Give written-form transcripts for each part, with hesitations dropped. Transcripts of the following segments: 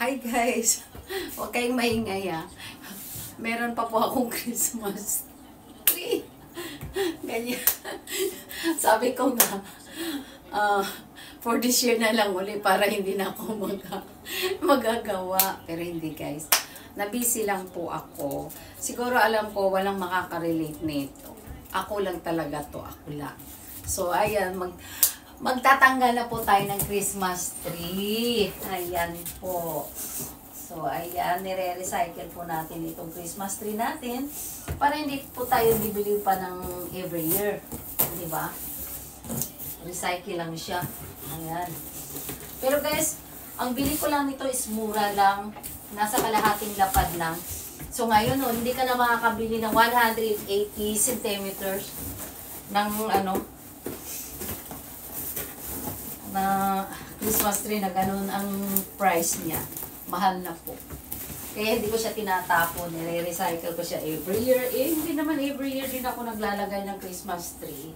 Hi guys! Huwag kayong maingay ah. Meron pa po akong Christmas tree. Ganyan. Sabi ko nga, for this year na lang uli para hindi na ako magagawa. Pero hindi guys. Nabisi lang po ako. Siguro alam ko walang makaka-relate nito. Ako lang talaga to. Ako lang. So ayan, magtatanggal na po tayo ng Christmas tree. Ayan po. So, ayan, nire-recycle po natin itong Christmas tree natin para hindi po tayo bibili pa ng every year. Di ba? Recycle lang siya. Ayan. Pero guys, ang bili ko lang nito is mura lang. Nasa kalahating lapad lang. So, ngayon, hindi ka na makakabili ng 180 centimeters ng na Christmas tree na ganun ang price niya. Mahal na po. Kaya hindi ko siya tinatapon. Nire-recycle ko siya every year. Hindi naman every year din ako naglalagay ng Christmas tree.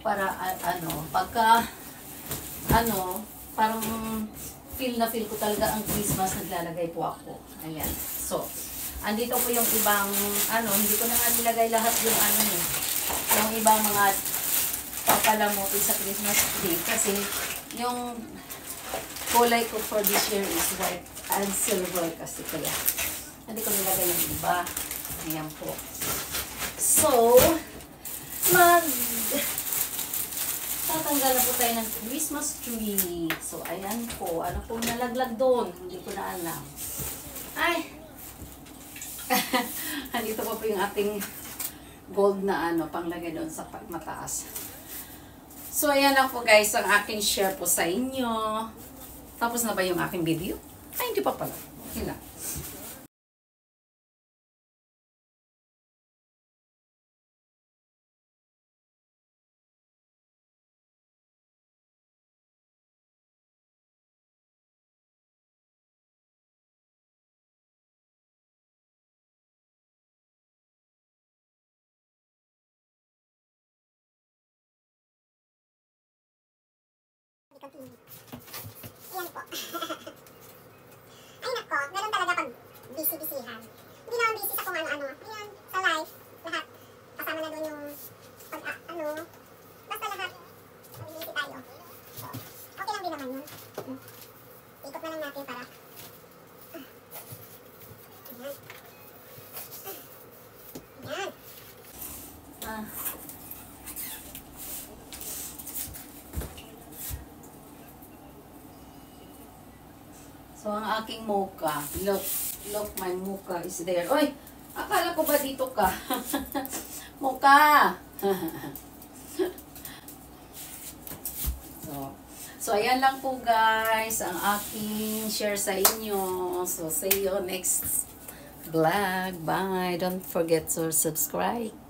Para, pagka, parang feel na feel ko talaga ang Christmas, naglalagay po ako. Ayan. So, andito po yung ibang, hindi ko na nga nilagay lahat yung yung ibang mga papalamuti sa Christmas tree kasi yung kulay ko for this year is white and silver kasi kaya hindi ko nilagay yung iba. Ayan po. So, tatanggal na po tayo ng Christmas tree. So, ayan po. Ano po nalaglag doon? Hindi ko na alam. Ay! Andito pa po yung ating gold na panglagay doon sa mataas. So, ayan lang po guys, ang aking share po sa inyo. Tapos na ba yung aking video? Ay, hindi pa pala. Okay lang. Ayan po. Ay nako, meron talaga pag busy-busyhan. Hindi naman busy sa kung ano-ano. Ayan, sa life, lahat. Kasama na doon yung pag, basta lahat. Busy tayo. So, okay lang din naman yun. Ikot na lang natin para. Ayan. Ayan. So, ang aking mocha, look, my mocha is there. Oy, akala ko ba dito ka? Mocha! so, ayan lang po guys, ang aking share sa inyo. So, see you next vlog. Bye! Don't forget to subscribe.